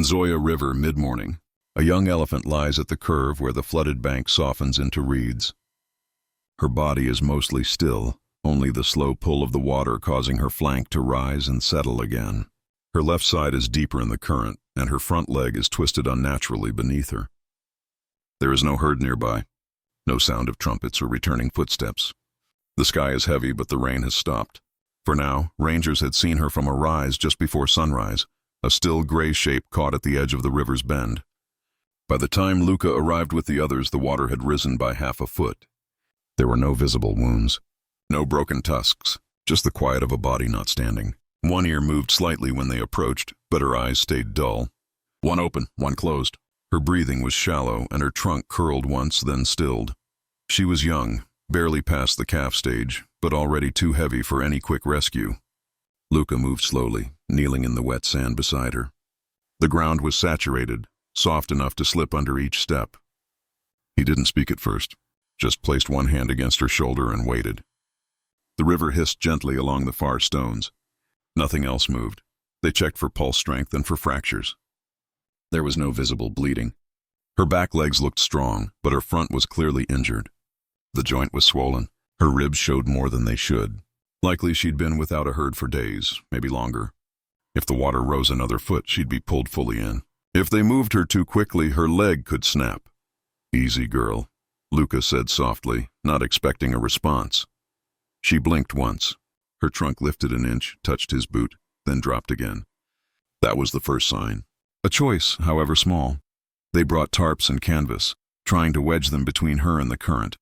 Zoya River, mid-morning. A young elephant lies at the curve where the flooded bank softens into reeds. Her body is mostly still, only the slow pull of the water causing her flank to rise and settle again. Her left side is deeper in the current, and her front leg is twisted unnaturally beneath her. There is no herd nearby, no sound of trumpets or returning footsteps. The sky is heavy, but the rain has stopped. For now, rangers had seen her from a rise just before sunrise, a still gray shape caught at the edge of the river's bend. By the time Luca arrived with the others, the water had risen by half a foot. There were no visible wounds, no broken tusks, just the quiet of a body not standing. One ear moved slightly when they approached, but her eyes stayed dull. One open, one closed. Her breathing was shallow, and her trunk curled once, then stilled. She was young, barely past the calf stage, but already too heavy for any quick rescue. Luca moved slowly, kneeling in the wet sand beside her. The ground was saturated, soft enough to slip under each step. He didn't speak at first, just placed one hand against her shoulder and waited. The river hissed gently along the far stones. Nothing else moved. They checked for pulse strength and for fractures. There was no visible bleeding. Her back legs looked strong, but her front was clearly injured. The joint was swollen. Her ribs showed more than they should. Likely she'd been without a herd for days, maybe longer. If the water rose another foot, she'd be pulled fully in. If they moved her too quickly, her leg could snap. "Easy, girl," Luca said softly, not expecting a response. She blinked once. Her trunk lifted an inch, touched his boot, then dropped again. That was the first sign. A choice, however small. They brought tarps and canvas, trying to wedge them between her and the current.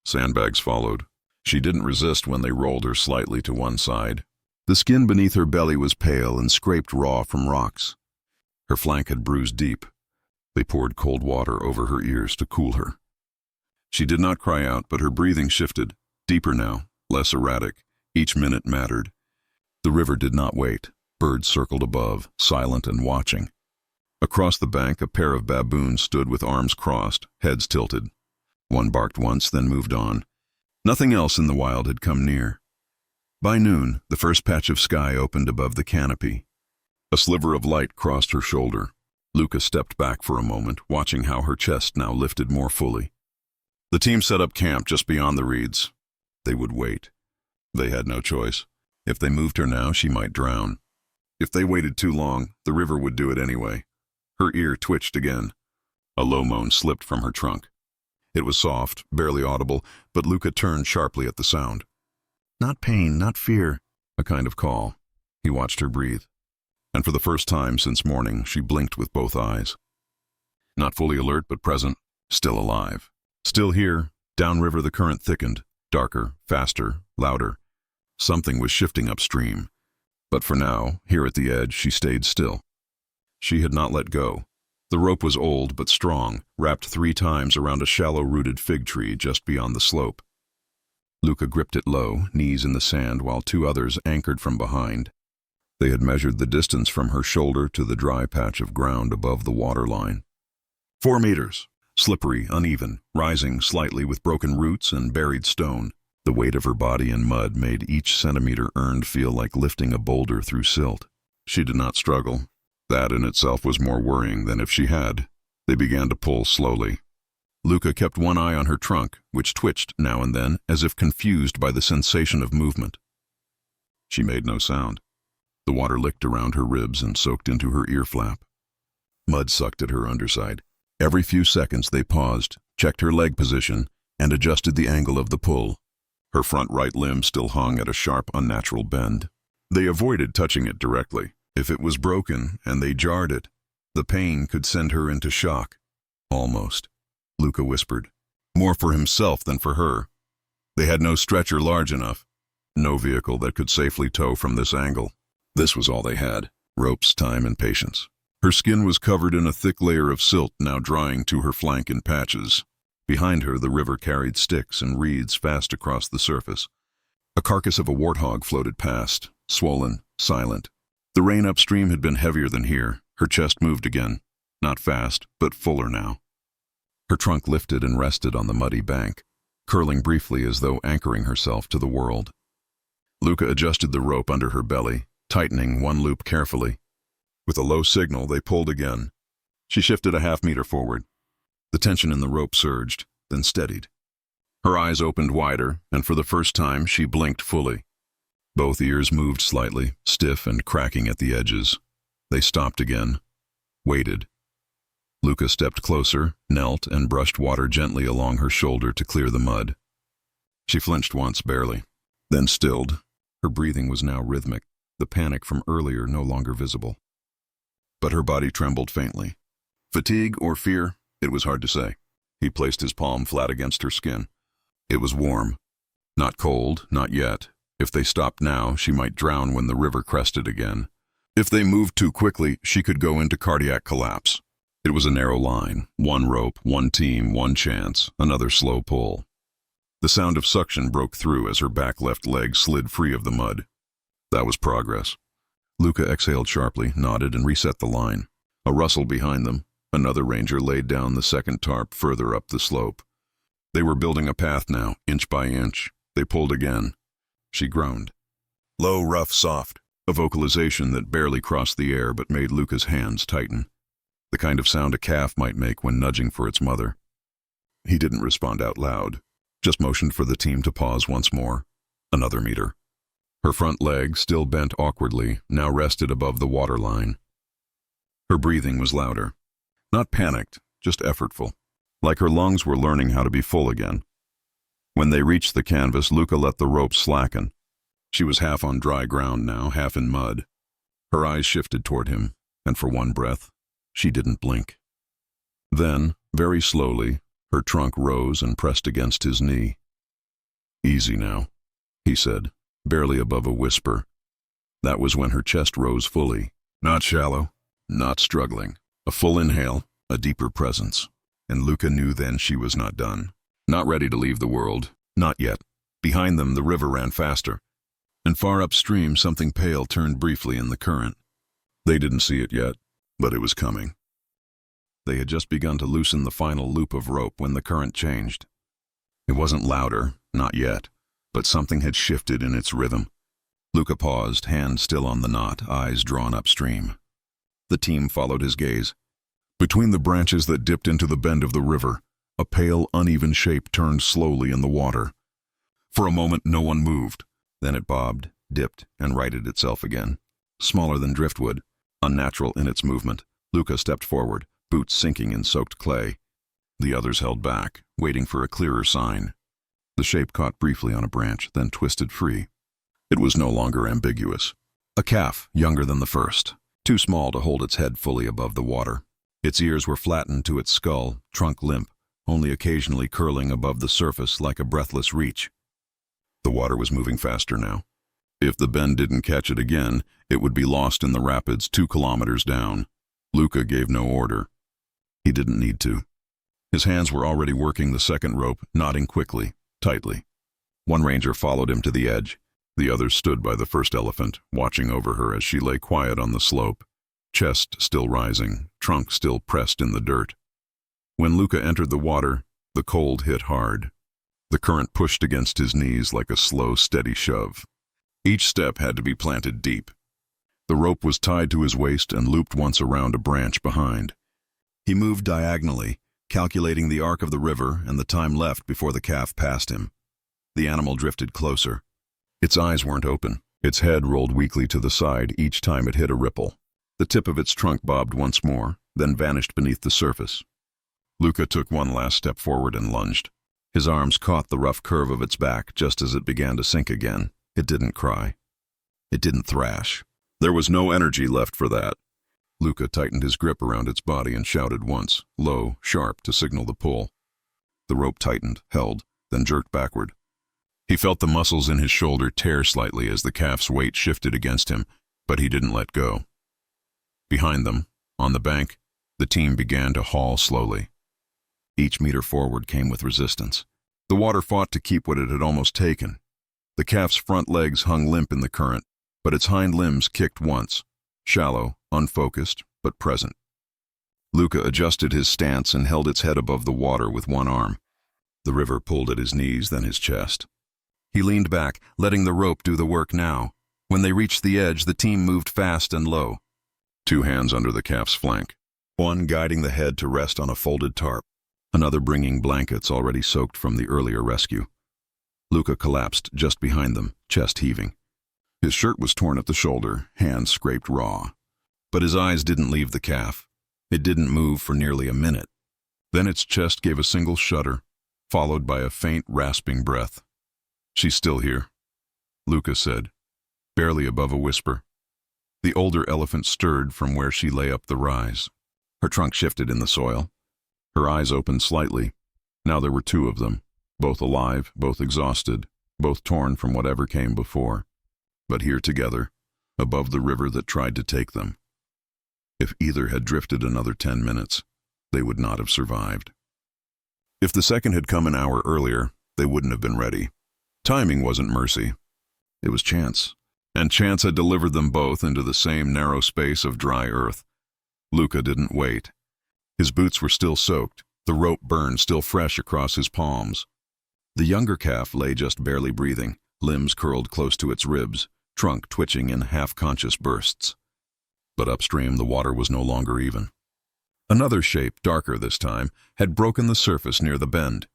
Sandbags followed. She didn't resist when they rolled her slightly to one side. The skin beneath her belly was pale and scraped raw from rocks. Her flank had bruised deep. They poured cold water over her ears to cool her. She did not cry out, but her breathing shifted, deeper now, less erratic. Each minute mattered. The river did not wait. Birds circled above, silent and watching. Across the bank, a pair of baboons stood with arms crossed, heads tilted. One barked once, then moved on. Nothing else in the wild had come near. By noon, the first patch of sky opened above the canopy. A sliver of light crossed her shoulder. Luca stepped back for a moment, watching how her chest now lifted more fully. The team set up camp just beyond the reeds. They would wait. They had no choice. If they moved her now, she might drown. If they waited too long, the river would do it anyway. Her ear twitched again. A low moan slipped from her trunk. It was soft, barely audible, but Luca turned sharply at the sound. Not pain, not fear, a kind of call. He watched her breathe. And for the first time since morning, she blinked with both eyes. Not fully alert, but present, still alive. Still here, downriver the current thickened, darker, faster, louder. Something was shifting upstream. But for now, here at the edge, she stayed still. She had not let go. The rope was old but strong, wrapped 3 times around a shallow-rooted fig tree just beyond the slope. Luca gripped it low, knees in the sand, while 2 others anchored from behind. They had measured the distance from her shoulder to the dry patch of ground above the waterline. 4 meters, slippery, uneven, rising slightly with broken roots and buried stone. The weight of her body in mud made each centimeter earned feel like lifting a boulder through silt. She did not struggle. That in itself was more worrying than if she had. They began to pull slowly. Luca kept one eye on her trunk, which twitched now and then, as if confused by the sensation of movement. She made no sound. The water licked around her ribs and soaked into her ear flap. Mud sucked at her underside. Every few seconds they paused, checked her leg position, and adjusted the angle of the pull. Her front right limb still hung at a sharp, unnatural bend. They avoided touching it directly. If it was broken and they jarred it, the pain could send her into shock. Almost, Luca whispered. More for himself than for her. They had no stretcher large enough. No vehicle that could safely tow from this angle. This was all they had. Ropes, time, and patience. Her skin was covered in a thick layer of silt, now drying to her flank in patches. Behind her, the river carried sticks and reeds fast across the surface. A carcass of a warthog floated past, swollen, silent. The rain upstream had been heavier than here. Her chest moved again. Not fast, but fuller now. Her trunk lifted and rested on the muddy bank, curling briefly as though anchoring herself to the world. Luca adjusted the rope under her belly, tightening one loop carefully. With a low signal, they pulled again. She shifted a half-meter forward. The tension in the rope surged, then steadied. Her eyes opened wider, and for the first time, she blinked fully. Both ears moved slightly, stiff and cracking at the edges. They stopped again, waited. Luca stepped closer, knelt, and brushed water gently along her shoulder to clear the mud. She flinched once, barely, then stilled. Her breathing was now rhythmic, the panic from earlier no longer visible. But her body trembled faintly. Fatigue or fear, it was hard to say. He placed his palm flat against her skin. It was warm. Not cold, not yet. If they stopped now, she might drown when the river crested again. If they moved too quickly, she could go into cardiac collapse. It was a narrow line, one rope, one team, one chance, another slow pull. The sound of suction broke through as her back left leg slid free of the mud. That was progress. Luca exhaled sharply, nodded, and reset the line. A rustle behind them. Another ranger laid down the second tarp further up the slope. They were building a path now, inch by inch. They pulled again. She groaned. Low, rough, soft. A vocalization that barely crossed the air but made Luca's hands tighten. The kind of sound a calf might make when nudging for its mother. He didn't respond out loud, just motioned for the team to pause once more. Another meter. Her front leg, still bent awkwardly, now rested above the waterline. Her breathing was louder. Not panicked, just effortful, like her lungs were learning how to be full again. When they reached the canvas, Luca let the rope slacken. She was half on dry ground now, half in mud. Her eyes shifted toward him, and for one breath, she didn't blink. Then, very slowly, her trunk rose and pressed against his knee. Easy now, he said, barely above a whisper. That was when her chest rose fully. Not shallow, not struggling. A full inhale, a deeper presence. And Luca knew then she was not done. Not ready to leave the world. Not yet. Behind them, the river ran faster. And far upstream, something pale turned briefly in the current. They didn't see it yet, but it was coming. They had just begun to loosen the final loop of rope when the current changed. It wasn't louder, not yet, but something had shifted in its rhythm. Luca paused, hand still on the knot, eyes drawn upstream. The team followed his gaze. Between the branches that dipped into the bend of the river, a pale, uneven shape turned slowly in the water. For a moment, no one moved. Then it bobbed, dipped, and righted itself again. Smaller than driftwood, unnatural in its movement, Luca stepped forward, boots sinking in soaked clay. The others held back, waiting for a clearer sign. The shape caught briefly on a branch, then twisted free. It was no longer ambiguous. A calf, younger than the first, too small to hold its head fully above the water. Its ears were flattened to its skull, trunk limp, only occasionally curling above the surface like a breathless reach. The water was moving faster now. If the bend didn't catch it again, it would be lost in the rapids 2 kilometers down. Luca gave no order. He didn't need to. His hands were already working the second rope, knotting quickly, tightly. One ranger followed him to the edge. The others stood by the first elephant, watching over her as she lay quiet on the slope, chest still rising, trunk still pressed in the dirt. When Luca entered the water, the cold hit hard. The current pushed against his knees like a slow, steady shove. Each step had to be planted deep. The rope was tied to his waist and looped once around a branch behind. He moved diagonally, calculating the arc of the river and the time left before the calf passed him. The animal drifted closer. Its eyes weren't open. Its head rolled weakly to the side each time it hit a ripple. The tip of its trunk bobbed once more, then vanished beneath the surface. Luca took one last step forward and lunged. His arms caught the rough curve of its back just as it began to sink again. It didn't cry. It didn't thrash. There was no energy left for that. Luca tightened his grip around its body and shouted once, low, sharp, to signal the pull. The rope tightened, held, then jerked backward. He felt the muscles in his shoulder tear slightly as the calf's weight shifted against him, but he didn't let go. Behind them, on the bank, the team began to haul slowly. Each meter forward came with resistance. The water fought to keep what it had almost taken. The calf's front legs hung limp in the current, but its hind limbs kicked once, shallow, unfocused, but present. Luca adjusted his stance and held its head above the water with one arm. The river pulled at his knees, then his chest. He leaned back, letting the rope do the work now. When they reached the edge, the team moved fast and low. two hands under the calf's flank, one guiding the head to rest on a folded tarp, another bringing blankets already soaked from the earlier rescue. Luca collapsed just behind them, chest heaving. His shirt was torn at the shoulder, hands scraped raw. But his eyes didn't leave the calf. It didn't move for nearly a minute. Then its chest gave a single shudder, followed by a faint, rasping breath. "She's still here," Luca said, barely above a whisper. The older elephant stirred from where she lay up the rise. Her trunk shifted in the soil. Her eyes opened slightly. Now there were two of them, both alive, both exhausted, both torn from whatever came before, but here together, above the river that tried to take them. If either had drifted another 10 minutes, they would not have survived. If the second had come an hour earlier, they wouldn't have been ready. Timing wasn't mercy. It was chance. And chance had delivered them both into the same narrow space of dry earth. Luca didn't wait. His boots were still soaked, the rope burned still fresh across his palms. The younger calf lay just barely breathing, limbs curled close to its ribs, trunk twitching in half-conscious bursts. But upstream the water was no longer even. Another shape, darker this time, had broken the surface near the bend.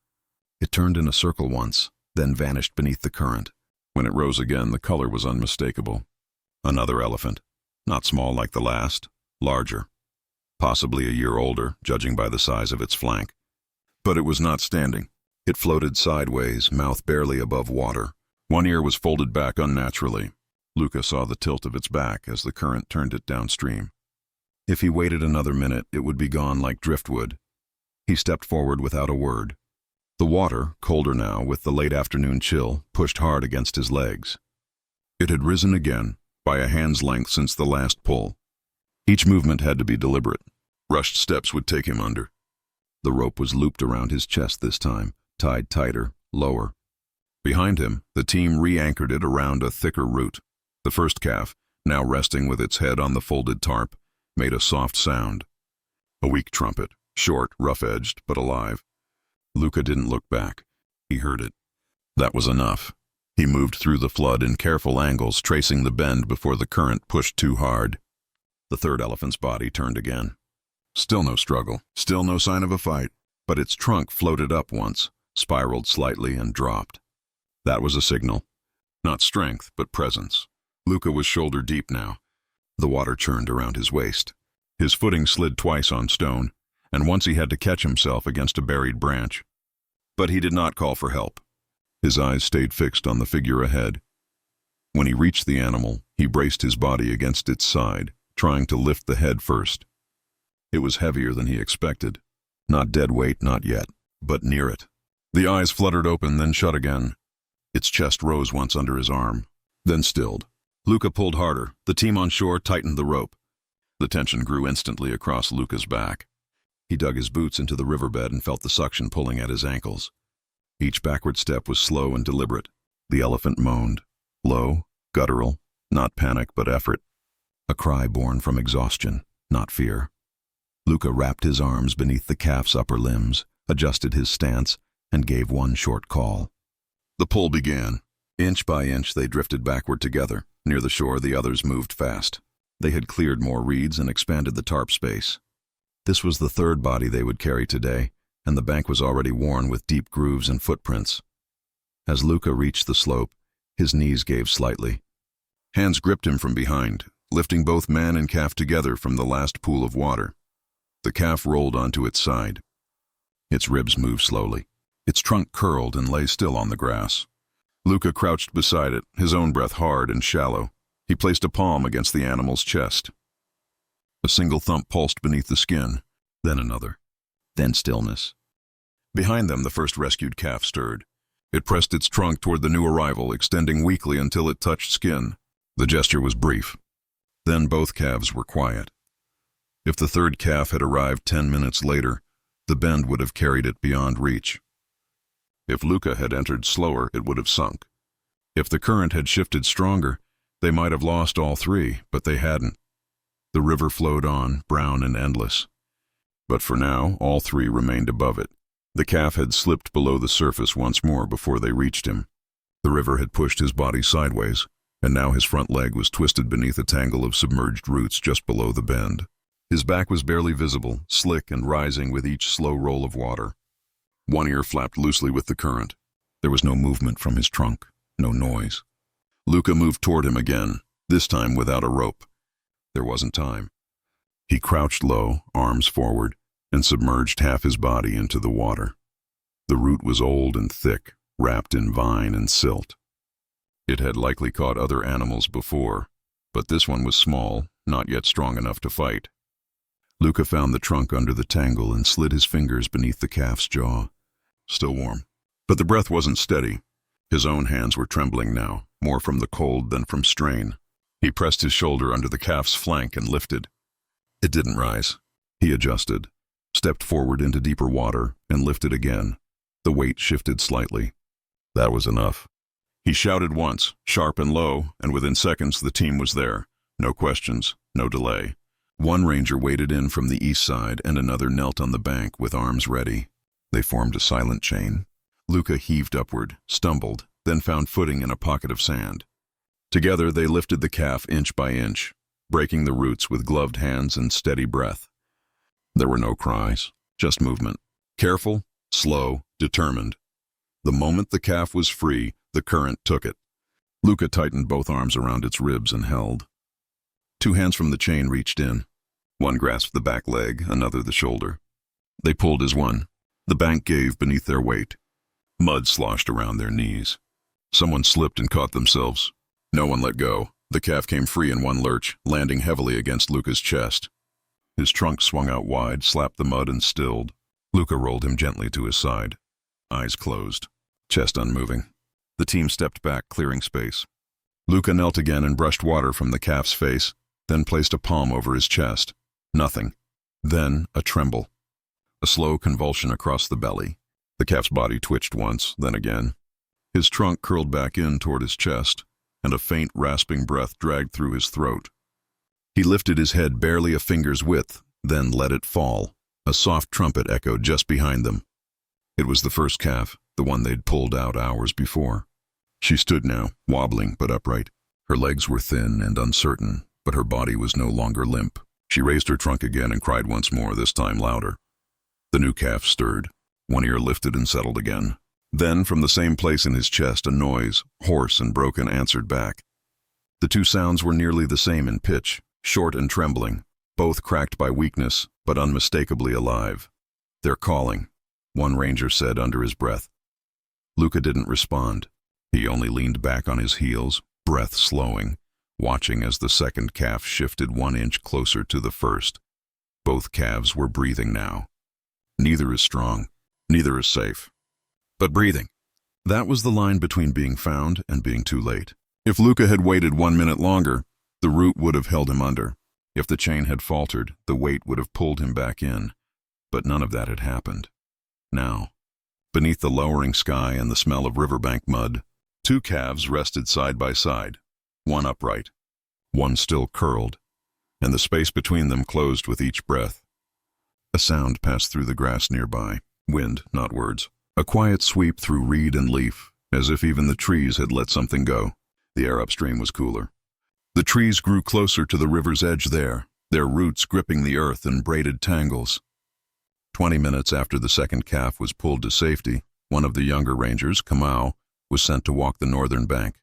It turned in a circle once, then vanished beneath the current. When it rose again, the color was unmistakable. Another elephant, not small like the last, larger. Possibly a year older, judging by the size of its flank. But it was not standing. It floated sideways, mouth barely above water. One ear was folded back unnaturally. Luca saw the tilt of its back as the current turned it downstream. If he waited another minute, it would be gone like driftwood. He stepped forward without a word. The water, colder now with the late afternoon chill, pushed hard against his legs. It had risen again, by a hand's length since the last pull. Each movement had to be deliberate. Rushed steps would take him under. The rope was looped around his chest this time, tied tighter, lower. Behind him, the team re-anchored it around a thicker root. The first calf, now resting with its head on the folded tarp, made a soft sound. A weak trumpet, short, rough-edged, but alive. Luca didn't look back. He heard it. That was enough. He moved through the flood in careful angles, tracing the bend before the current pushed too hard. The third elephant's body turned again. Still no struggle, still no sign of a fight, but its trunk floated up once, spiraled slightly, and dropped. That was a signal. Not strength, but presence. Luca was shoulder deep now. The water churned around his waist. His footing slid twice on stone, and once he had to catch himself against a buried branch. But he did not call for help. His eyes stayed fixed on the figure ahead. When he reached the animal, he braced his body against its side, trying to lift the head first. It was heavier than he expected. Not dead weight, not yet, but near it. The eyes fluttered open, then shut again. Its chest rose once under his arm, then stilled. Luca pulled harder. The team on shore tightened the rope. The tension grew instantly across Luca's back. He dug his boots into the riverbed and felt the suction pulling at his ankles. Each backward step was slow and deliberate. The elephant moaned. Low, guttural, not panic but effort. A cry born from exhaustion, not fear. Luca wrapped his arms beneath the calf's upper limbs, adjusted his stance, and gave one short call. The pull began. Inch by inch they drifted backward together. Near the shore the others moved fast. They had cleared more reeds and expanded the tarp space. This was the third body they would carry today, and the bank was already worn with deep grooves and footprints. As Luca reached the slope, his knees gave slightly. Hands gripped him from behind, lifting both man and calf together from the last pool of water. The calf rolled onto its side. Its ribs moved slowly. Its trunk curled and lay still on the grass. Luca crouched beside it, his own breath hard and shallow. He placed a palm against the animal's chest. A single thump pulsed beneath the skin, then another, then stillness. Behind them, the first rescued calf stirred. It pressed its trunk toward the new arrival, extending weakly until it touched skin. The gesture was brief. Then both calves were quiet. If the third calf had arrived 10 minutes later, the bend would have carried it beyond reach. If Luca had entered slower, it would have sunk. If the current had shifted stronger, they might have lost all three, but they hadn't. The river flowed on, brown and endless. But for now, all three remained above it. The calf had slipped below the surface once more before they reached him. The river had pushed his body sideways, and now his front leg was twisted beneath a tangle of submerged roots just below the bend. His back was barely visible, slick and rising with each slow roll of water. One ear flapped loosely with the current. There was no movement from his trunk, no noise. Luca moved toward him again, this time without a rope. There wasn't time. He crouched low, arms forward, and submerged half his body into the water. The root was old and thick, wrapped in vine and silt. It had likely caught other animals before, but this one was small, not yet strong enough to fight. Luca found the trunk under the tangle and slid his fingers beneath the calf's jaw. Still warm. But the breath wasn't steady. His own hands were trembling now, more from the cold than from strain. He pressed his shoulder under the calf's flank and lifted. It didn't rise. He adjusted, stepped forward into deeper water, and lifted again. The weight shifted slightly. That was enough. He shouted once, sharp and low, and within seconds the team was there. No questions, no delay. One ranger waded in from the east side and another knelt on the bank with arms ready. They formed a silent chain. Luca heaved upward, stumbled, then found footing in a pocket of sand. Together they lifted the calf inch by inch, breaking the roots with gloved hands and steady breath. There were no cries, just movement. Careful, slow, determined. The moment the calf was free, the current took it. Luca tightened both arms around its ribs and held. Two hands from the chain reached in. One grasped the back leg, another the shoulder. They pulled as one. The bank gave beneath their weight. Mud sloshed around their knees. Someone slipped and caught themselves. No one let go. The calf came free in one lurch, landing heavily against Luca's chest. His trunk swung out wide, slapped the mud, and stilled. Luca rolled him gently to his side. Eyes closed, chest unmoving. The team stepped back, clearing space. Luca knelt again and brushed water from the calf's face, then placed a palm over his chest. Nothing. Then a tremble. A slow convulsion across the belly. The calf's body twitched once, then again. His trunk curled back in toward his chest, and a faint, rasping breath dragged through his throat. He lifted his head barely a finger's width, then let it fall. A soft trumpet echoed just behind them. It was the first calf, the one they'd pulled out hours before. She stood now, wobbling but upright. Her legs were thin and uncertain, but her body was no longer limp. She raised her trunk again and cried once more, this time louder. The new calf stirred. One ear lifted and settled again. Then, from the same place in his chest, a noise, hoarse and broken, answered back. The two sounds were nearly the same in pitch, short and trembling, both cracked by weakness, but unmistakably alive. "They're calling," one ranger said under his breath. Luca didn't respond. He only leaned back on his heels, breath slowing, watching as the second calf shifted 1 inch closer to the first. Both calves were breathing now. Neither is strong, neither is safe. But breathing. That was the line between being found and being too late. If Luca had waited 1 minute longer, the root would have held him under. If the chain had faltered, the weight would have pulled him back in. But none of that had happened. Now, beneath the lowering sky and the smell of riverbank mud, two calves rested side by side, one upright, one still curled, and the space between them closed with each breath. A sound passed through the grass nearby, wind, not words. A quiet sweep through reed and leaf, as if even the trees had let something go. The air upstream was cooler. The trees grew closer to the river's edge there, their roots gripping the earth in braided tangles. 20 minutes after the second calf was pulled to safety, one of the younger rangers, Kamau, was sent to walk the northern bank.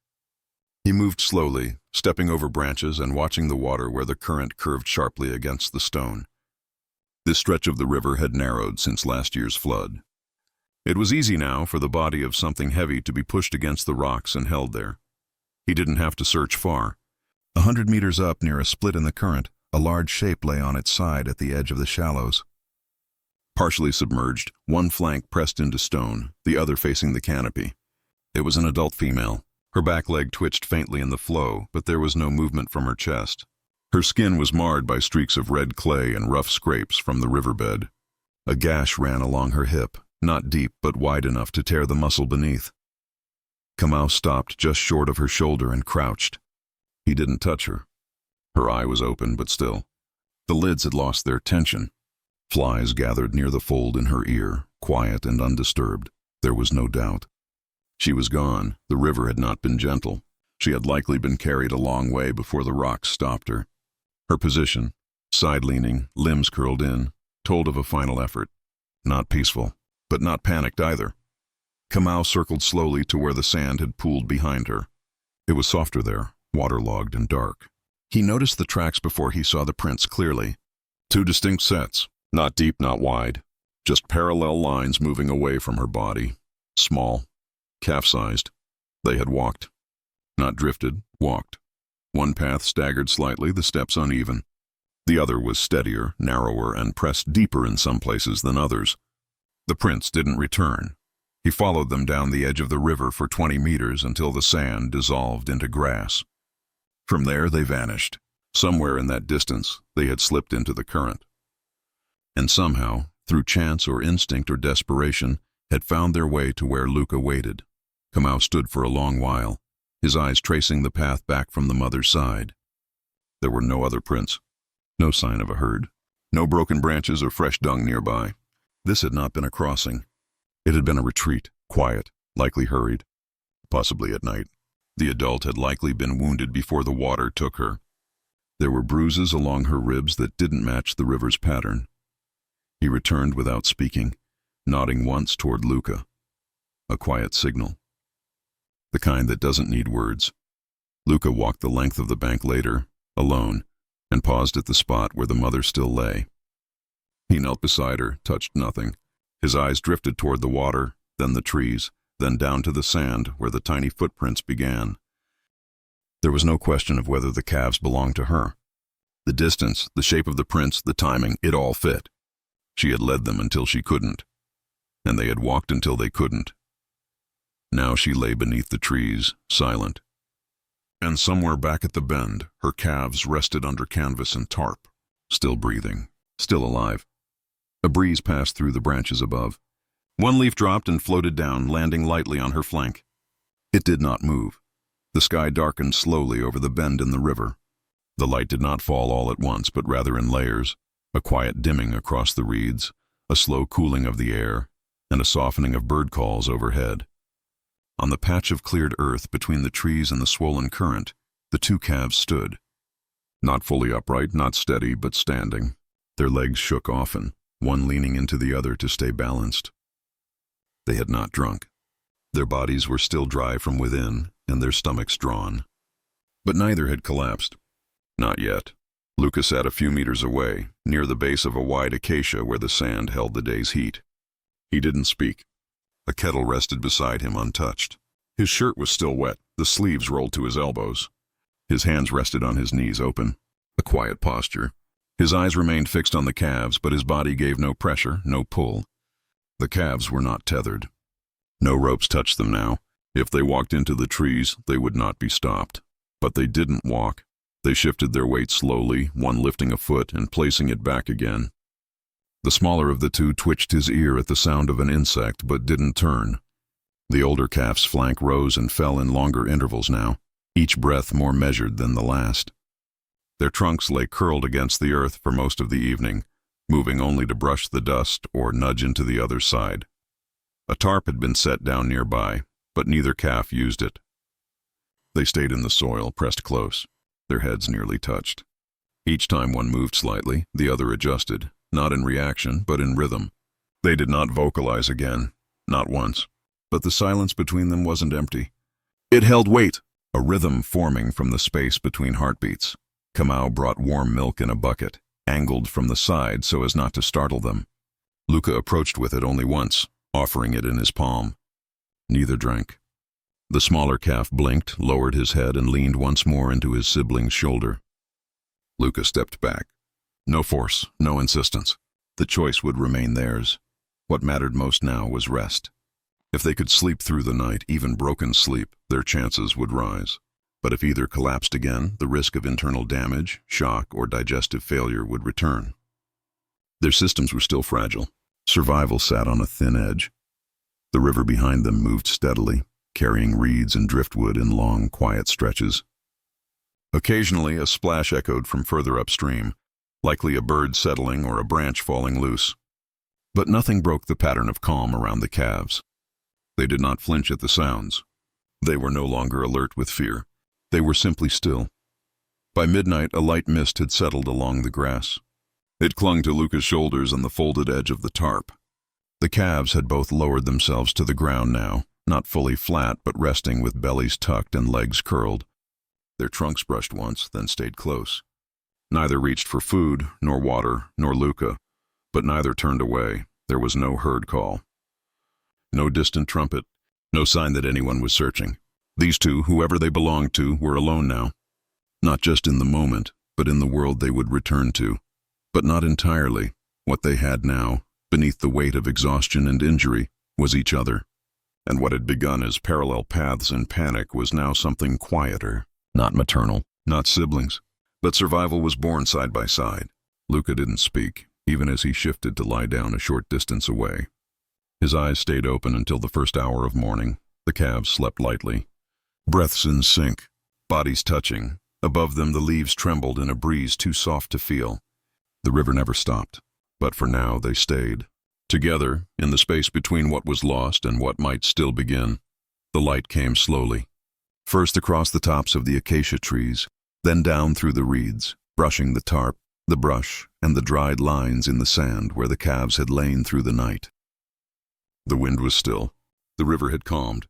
He moved slowly, stepping over branches and watching the water where the current curved sharply against the stone. This stretch of the river had narrowed since last year's flood. It was easy now for the body of something heavy to be pushed against the rocks and held there. He didn't have to search far. 100 meters up near a split in the current, a large shape lay on its side at the edge of the shallows. Partially submerged, one flank pressed into stone, the other facing the canopy. It was an adult female. Her back leg twitched faintly in the flow, but there was no movement from her chest. Her skin was marred by streaks of red clay and rough scrapes from the riverbed. A gash ran along her hip, not deep but wide enough to tear the muscle beneath. Kamau stopped just short of her shoulder and crouched. He didn't touch her. Her eye was open, but still. The lids had lost their tension. Flies gathered near the fold in her ear, quiet and undisturbed. There was no doubt. She was gone. The river had not been gentle. She had likely been carried a long way before the rocks stopped her. Her position, side-leaning, limbs curled in, told of a final effort. Not peaceful, but not panicked either. Kamau circled slowly to where the sand had pooled behind her. It was softer there, waterlogged and dark. He noticed the tracks before he saw the prints clearly. Two distinct sets, not deep, not wide. Just parallel lines moving away from her body. Small, calf-sized. They had walked. Not drifted, walked. One path staggered slightly, the steps uneven. The other was steadier, narrower, and pressed deeper in some places than others. The prints didn't return. He followed them down the edge of the river for 20 meters until the sand dissolved into grass. From there they vanished. Somewhere in that distance, they had slipped into the current. And somehow, through chance or instinct or desperation, had found their way to where Luca waited. Kamau stood for a long while, his eyes tracing the path back from the mother's side. There were no other prints, no sign of a herd, no broken branches or fresh dung nearby. This had not been a crossing. It had been a retreat, quiet, likely hurried, possibly at night. The adult had likely been wounded before the water took her. There were bruises along her ribs that didn't match the river's pattern. He returned without speaking, nodding once toward Luca. A quiet signal. The kind that doesn't need words. Luca walked the length of the bank later, alone, and paused at the spot where the mother still lay. He knelt beside her, touched nothing. His eyes drifted toward the water, then the trees, then down to the sand where the tiny footprints began. There was no question of whether the calves belonged to her. The distance, the shape of the prints, the timing, it all fit. She had led them until she couldn't, and they had walked until they couldn't. Now she lay beneath the trees, silent. And somewhere back at the bend, her calves rested under canvas and tarp, still breathing, still alive. A breeze passed through the branches above. One leaf dropped and floated down, landing lightly on her flank. It did not move. The sky darkened slowly over the bend in the river. The light did not fall all at once, but rather in layers, a quiet dimming across the reeds, a slow cooling of the air, and a softening of bird calls overhead. On the patch of cleared earth between the trees and the swollen current, the two calves stood. Not fully upright, not steady, but standing. Their legs shook often, one leaning into the other to stay balanced. They had not drunk. Their bodies were still dry from within, and their stomachs drawn. But neither had collapsed. Not yet. Luca sat a few meters away, near the base of a wide acacia where the sand held the day's heat. He didn't speak. A kettle rested beside him untouched. His shirt was still wet, the sleeves rolled to his elbows. His hands rested on his knees open. A quiet posture. His eyes remained fixed on the calves, but his body gave no pressure, no pull. The calves were not tethered. No ropes touched them now. If they walked into the trees, they would not be stopped. But they didn't walk. They shifted their weight slowly, one lifting a foot and placing it back again. The smaller of the two twitched his ear at the sound of an insect, but didn't turn. The older calf's flank rose and fell in longer intervals now, each breath more measured than the last. Their trunks lay curled against the earth for most of the evening, moving only to brush the dust or nudge into the other side. A tarp had been set down nearby, but neither calf used it. They stayed in the soil, pressed close. Their heads nearly touched. Each time one moved slightly, the other adjusted, not in reaction, but in rhythm. They did not vocalize again, not once. But the silence between them wasn't empty. It held weight, a rhythm forming from the space between heartbeats. Kamau brought warm milk in a bucket, angled from the side so as not to startle them. Luca approached with it only once, offering it in his palm. Neither drank. The smaller calf blinked, lowered his head, and leaned once more into his sibling's shoulder. Luca stepped back. No force, no insistence. The choice would remain theirs. What mattered most now was rest. If they could sleep through the night, even broken sleep, their chances would rise. But if either collapsed again, the risk of internal damage, shock, or digestive failure would return. Their systems were still fragile. Survival sat on a thin edge. The river behind them moved steadily, carrying reeds and driftwood in long, quiet stretches. Occasionally, a splash echoed from further upstream, likely a bird settling or a branch falling loose. But nothing broke the pattern of calm around the calves. They did not flinch at the sounds. They were no longer alert with fear. They were simply still. By midnight, a light mist had settled along the grass. It clung to Luca's shoulders and the folded edge of the tarp. The calves had both lowered themselves to the ground now, not fully flat but resting with bellies tucked and legs curled. Their trunks brushed once, then stayed close. Neither reached for food, nor water, nor Luca, but neither turned away. There was no herd call. No distant trumpet, no sign that anyone was searching. These two, whoever they belonged to, were alone now. Not just in the moment, but in the world they would return to. But not entirely. What they had now, beneath the weight of exhaustion and injury, was each other. And what had begun as parallel paths in panic was now something quieter. Not maternal, not siblings. But survival was born side by side. Luca didn't speak, even as he shifted to lie down a short distance away. His eyes stayed open until the first hour of morning. The calves slept lightly. Breaths in sync, bodies touching. Above them the leaves trembled in a breeze too soft to feel. The river never stopped, but for now they stayed. Together, in the space between what was lost and what might still begin. The light came slowly. First across the tops of the acacia trees, then down through the reeds, brushing the tarp, the brush, and the dried lines in the sand where the calves had lain through the night. The wind was still. The river had calmed.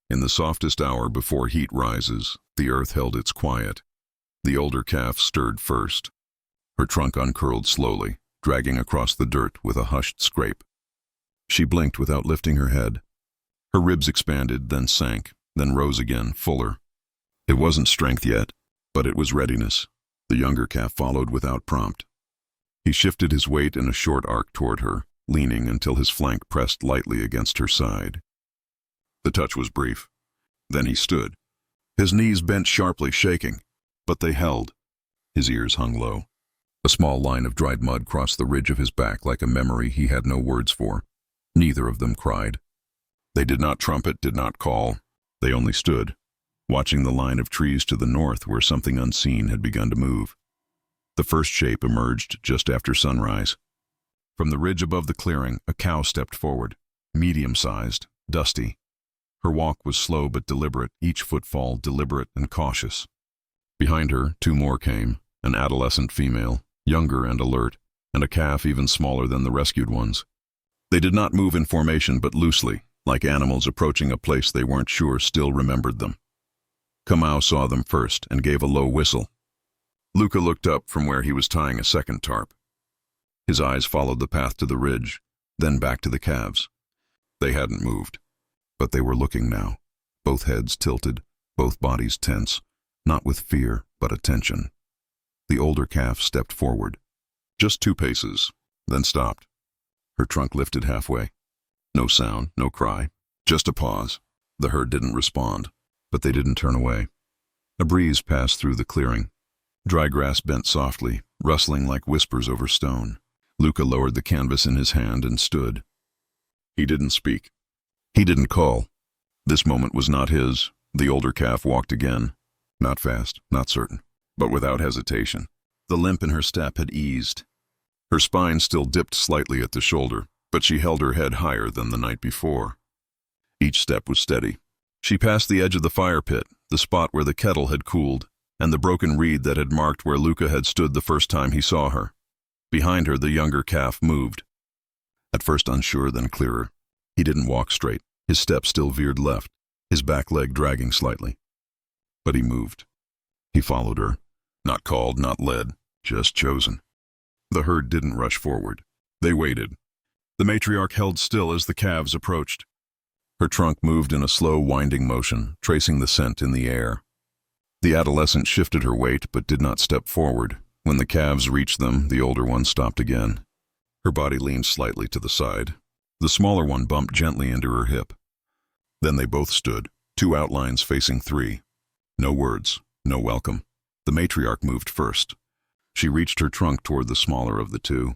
In the softest hour before heat rises, the earth held its quiet. The older calf stirred first. Her trunk uncurled slowly, dragging across the dirt with a hushed scrape. She blinked without lifting her head. Her ribs expanded, then sank, then rose again, fuller. It wasn't strength yet, but it was readiness. The younger calf followed without prompt. He shifted his weight in a short arc toward her, leaning until his flank pressed lightly against her side. The touch was brief. Then he stood. His knees bent sharply, shaking, but they held. His ears hung low. A small line of dried mud crossed the ridge of his back like a memory he had no words for. Neither of them cried. They did not trumpet, did not call. They only stood, watching the line of trees to the north where something unseen had begun to move. The first shape emerged just after sunrise. From the ridge above the clearing, a cow stepped forward, medium-sized, dusty. Her walk was slow but deliberate, each footfall deliberate and cautious. Behind her, two more came, an adolescent female, younger and alert, and a calf even smaller than the rescued ones. They did not move in formation but loosely, like animals approaching a place they weren't sure still remembered them. Kamau saw them first and gave a low whistle. Luca looked up from where he was tying a second tarp. His eyes followed the path to the ridge, then back to the calves. They hadn't moved, but they were looking now, both heads tilted, both bodies tense, not with fear, but attention. The older calf stepped forward, just 2 paces, then stopped. Her trunk lifted halfway. No sound, no cry, just a pause. The herd didn't respond, but they didn't turn away. A breeze passed through the clearing. Dry grass bent softly, rustling like whispers over stone. Luca lowered the canvas in his hand and stood. He didn't speak. He didn't call. This moment was not his. The older calf walked again. Not fast, not certain, but without hesitation. The limp in her step had eased. Her spine still dipped slightly at the shoulder, but she held her head higher than the night before. Each step was steady. She passed the edge of the fire pit, the spot where the kettle had cooled, and the broken reed that had marked where Luca had stood the first time he saw her. Behind her, the younger calf moved. At first unsure, then clearer. He didn't walk straight. His step still veered left, his back leg dragging slightly. But he moved. He followed her. Not called, not led, just chosen. The herd didn't rush forward. They waited. The matriarch held still as the calves approached. Her trunk moved in a slow, winding motion, tracing the scent in the air. The adolescent shifted her weight, but did not step forward. When the calves reached them, the older one stopped again. Her body leaned slightly to the side. The smaller one bumped gently into her hip. Then they both stood, 2 outlines facing 3. No words, no welcome. The matriarch moved first. She reached her trunk toward the smaller of the 2,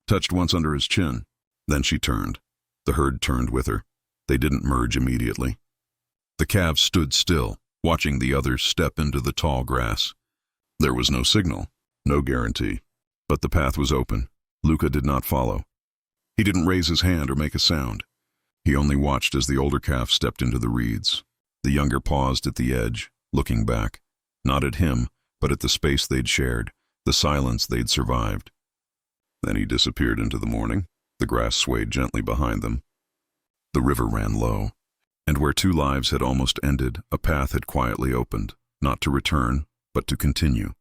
touched once under his chin. Then she turned. The herd turned with her. They didn't merge immediately. The calves stood still, watching the others step into the tall grass. There was no signal, no guarantee, but the path was open. Luca did not follow. He didn't raise his hand or make a sound. He only watched as the older calf stepped into the reeds. The younger paused at the edge, looking back. not at him, but at the space they'd shared, the silence they'd survived. Then he disappeared into the morning. The grass swayed gently behind them. The river ran low, and where two lives had almost ended, a path had quietly opened, not to return, but to continue.